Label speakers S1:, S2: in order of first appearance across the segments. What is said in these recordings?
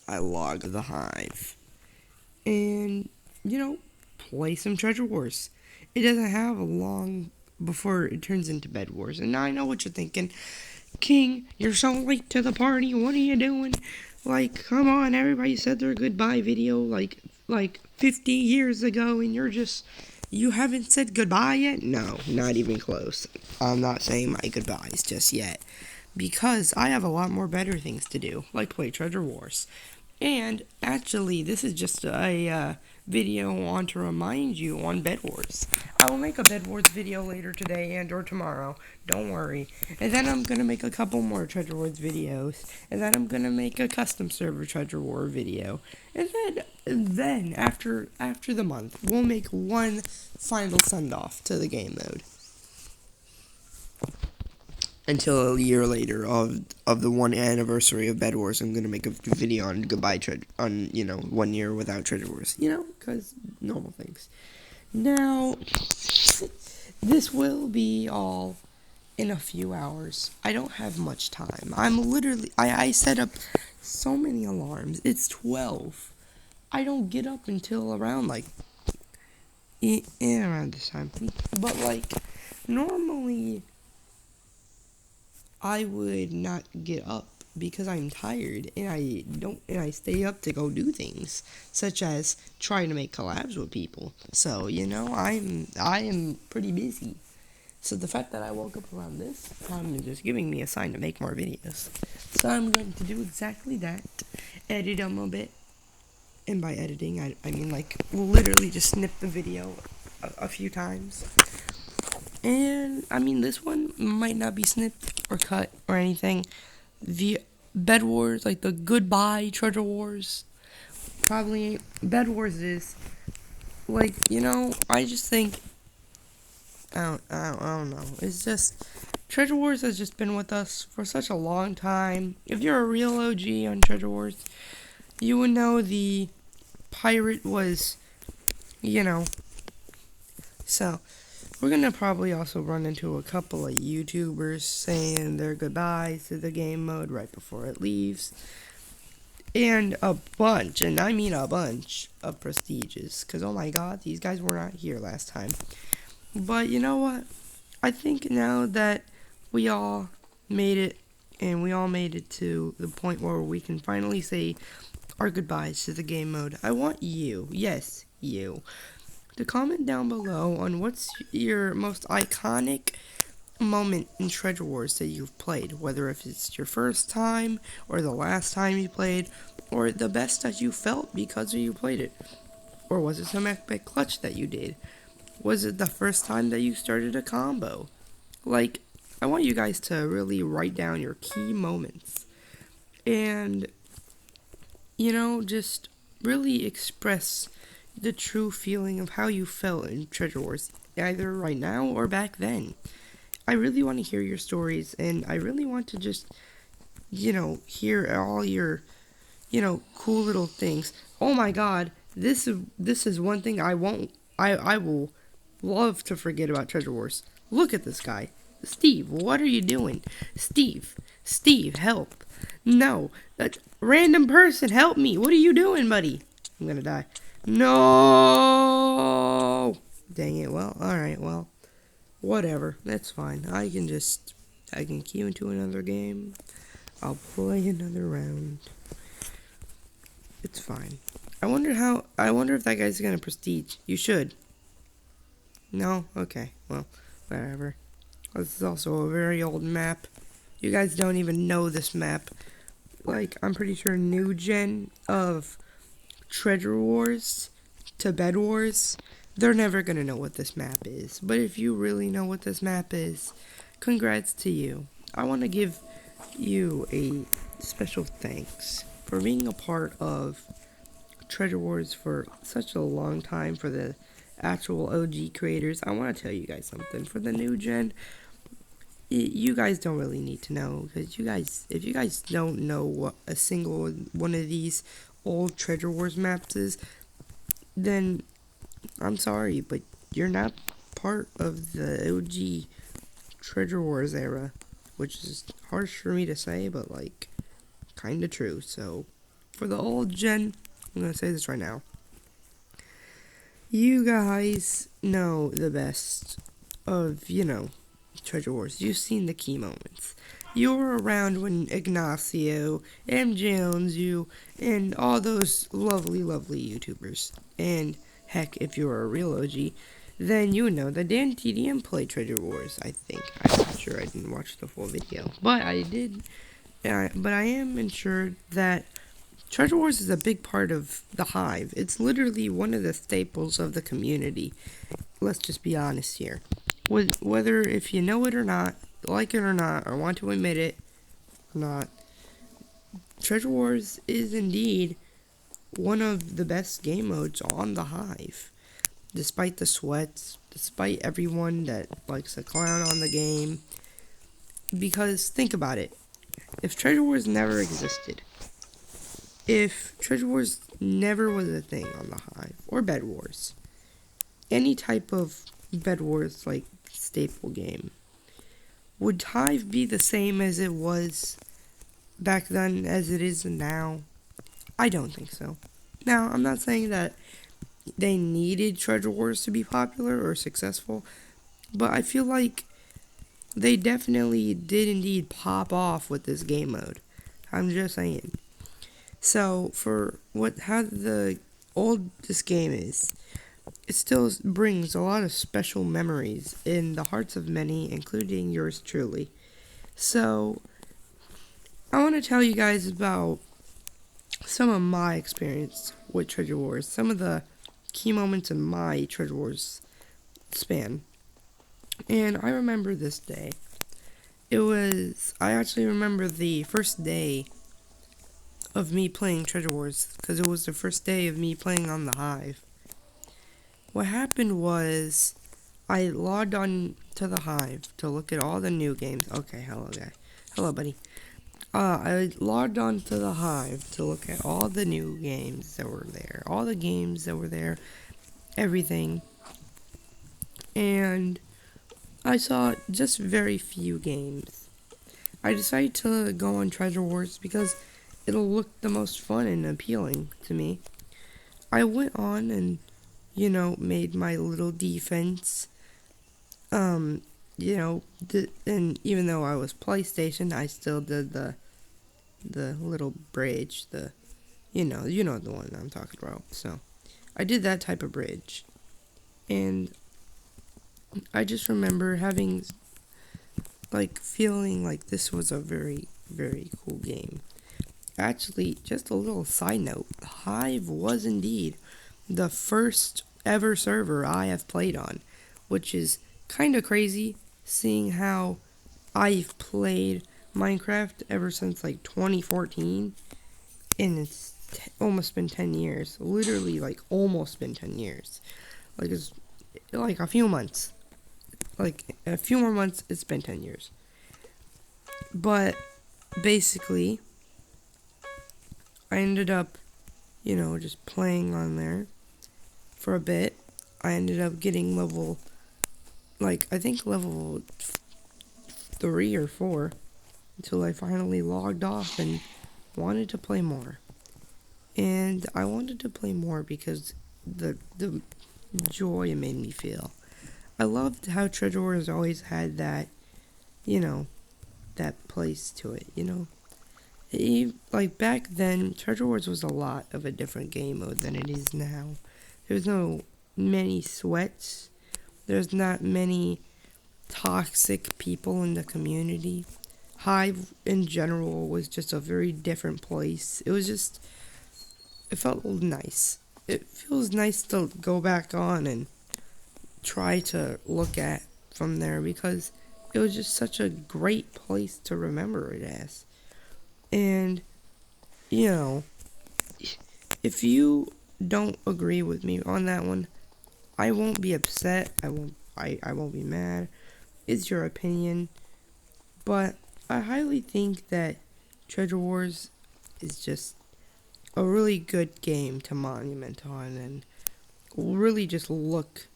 S1: I log the Hive. And, play some Treasure Wars. It doesn't have a long before it turns into Bed Wars. And now I know what you're thinking. King, you're so late to the party. What are you doing? Like, come on, everybody said their goodbye video like 50 years ago, and you haven't said goodbye yet? No, not even close. I'm not saying my goodbyes just yet because I have a lot more better things to do, like play Treasure Wars. And actually, this is just a video on to remind you on Bed Wars. I will make a Bed Wars video later today and or tomorrow. Don't worry. And then I'm gonna make a couple more Treasure Wars videos. And then I'm gonna make a custom server Treasure War video. And then after the month, we'll make one final send off to the game mode until a year later of the 1 anniversary of Bed Wars. I'm gonna make a video on goodbye on 1 year without Treasure Wars. Because normal things. Now, this will be all in a few hours. I don't have much time. I set up so many alarms. It's 12. I don't get up until around around this time. But normally I would not get up because I'm tired and I stay up to go do things such as trying to make collabs with people. So, I am pretty busy. So the fact that I woke up around this time is just giving me a sign to make more videos. So I'm going to do exactly that. Edit them a bit. And by editing, I mean literally just snip the video a few times. And, this one might not be snipped or cut or anything. The Bed Wars, like the Goodbye Treasure Wars, probably Bed Wars is, I just think, I don't know. It's just, Treasure Wars has just been with us for such a long time. If you're a real OG on Treasure Wars, you would know the pirate was, so we're gonna probably also run into a couple of YouTubers saying their goodbyes to the game mode right before it leaves. And a bunch, and I mean a bunch, of prestiges. Because, oh my god, these guys were not here last time. But you know what? I think now that we all made it, and we all made it to the point where we can finally say our goodbyes to the game mode, I want you, yes, you, to comment down below on what's your most iconic moment in Treasure Wars that you've played, whether if it's your first time or the last time you played, or the best that you felt because you played it, or was it some epic clutch that you did? Was it the first time that you started a combo? I want you guys to really write down your key moments and just really express the true feeling of how you felt in Treasure Wars, either right now or back then. I really want to hear your stories, and I really want to just, hear all your, cool little things. Oh my god, this is one thing I will love to forget about Treasure Wars. Look at this guy. Steve, what are you doing? Steve, help. No, that random person, help me. What are you doing, buddy? I'm gonna die. No! Dang it. Well, alright, well. Whatever. That's fine. I can queue into another game. I'll play another round. It's fine. I wonder if that guy's gonna prestige. You should. No? Okay. Well, whatever. This is also a very old map. You guys don't even know this map. I'm pretty sure new gen of Treasure Wars to Bed Wars, they're never gonna know what this map is. But if you really know what this map is, congrats to you. I want to give you a special thanks for being a part of Treasure Wars for such a long time. For the actual OG creators, I want to tell you guys something. For the new gen, you guys don't really need to know, because if you guys don't know what a single one of these old Treasure Wars maps is, then I'm sorry, but you're not part of the OG Treasure Wars era, which is harsh for me to say, but kinda true. So for the old gen, I'm gonna say this right now. You guys know the best of, Treasure Wars. You've seen the key moments. You were around when Ignacio, M. Jones, you, and all those lovely, lovely YouTubers. And heck, if you're a real OG, then you know that Dan TDM played Treasure Wars, I think. I'm not sure, I didn't watch the full video. But I did, but I am assured that Treasure Wars is a big part of the Hive. It's literally one of the staples of the community. Let's just be honest here. Whether if you know it or not, like it or not, or want to admit it or not, Treasure Wars is indeed one of the best game modes on the Hive. Despite the sweats, despite everyone that likes to clown on the game. Because think about it. If Treasure Wars never existed, if Treasure Wars never was a thing on the Hive, or Bed Wars, any type of Bed Wars like staple game, would Hive be the same as it was back then as it is now? I don't think so. Now, I'm not saying that they needed Treasure Wars to be popular or successful, but I feel like they definitely did indeed pop off with this game mode. I'm just saying. So, for how the old this game is, it still brings a lot of special memories in the hearts of many, including yours truly. So, I want to tell you guys about some of my experience with Treasure Wars, some of the key moments in my Treasure Wars span. And I remember this day. I actually remember the first day of me playing Treasure Wars, because it was the first day of me playing on the Hive. What happened was, I logged on to the Hive to look at all the new games. Okay, hello guy. Hello, buddy. I logged on to the Hive to look at all the new games that were there. All the games that were there. Everything. And I saw just very few games. I decided to go on Treasure Wars because it'll look the most fun and appealing to me. I went on and, made my little defense. And even though I was PlayStation, I still did the little bridge, you know the one I'm talking about. So, I did that type of bridge. And I just remember feeling like this was a very, very cool game. Actually, just a little side note, Hive was indeed the first ever server I have played on, which is kind of crazy, seeing how I've played Minecraft ever since 2014, and it's almost been 10 years. Literally, almost been 10 years. It's a few months. A few more months, it's been 10 years. But basically, I ended up, just playing on there for a bit. I ended up getting level, I think level 3 or 4, until I finally logged off and wanted to play more. And I wanted to play more because the joy it made me feel. I loved how Treasure Wars always had that, that place to it, back then, Treasure Wars was a lot of a different game mode than it is now. There's no many sweats. There's not many toxic people in the community. Hive, in general, was just a very different place. It felt nice. It feels nice to go back on and try to look at from there, because it was just such a great place to remember it as. And, if you don't agree with me on that one, I won't be upset. I won't be mad. It's your opinion. But I highly think that Treasure Wars is just a really good game to monument on and really just look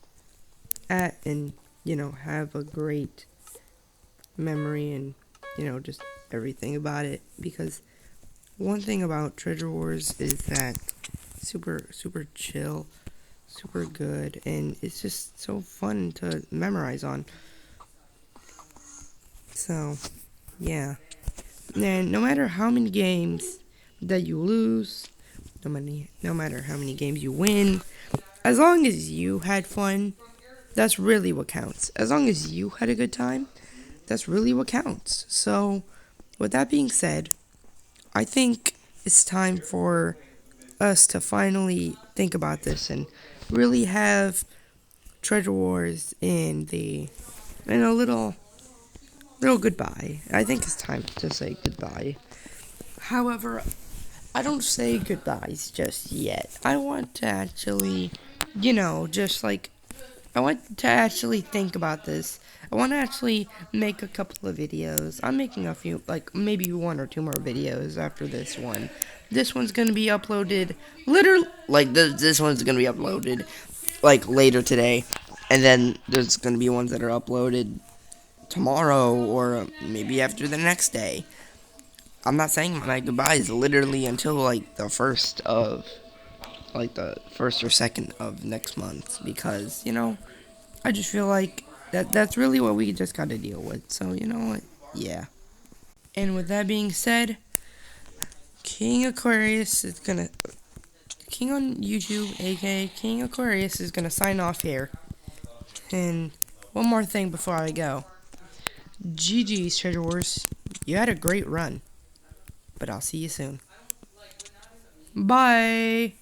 S1: at and, have a great memory and, just everything about it, because one thing about Treasure Wars is that super chill, super good, and it's just so fun to memorize on. So, yeah. And no matter how many games that you lose, no matter how many games you win, as long as you had fun, that's really what counts. As long as you had a good time, that's really what counts. So, with that being said, I think it's time for us to finally think about this and really have Treasure Wars in a little goodbye. I think it's time to say goodbye. However, I don't say goodbyes just yet. I want to actually, just like I want to actually think about this. I want to actually make a couple of videos. I'm making a few, like maybe one or two more videos after this one. This one's gonna be uploaded literally, like this one's gonna be uploaded like later today, and then there's gonna be ones that are uploaded tomorrow or maybe after the next day. I'm not saying my goodbyes literally until like the first or second of next month because I just feel like that's really what we just got to deal with. So, you know what? Yeah. And with that being said, King Aquarius is going to King on YouTube, aka King Aquarius is going to sign off here. And one more thing before I go. GG's Treasure Wars. You had a great run. But I'll see you soon. Bye.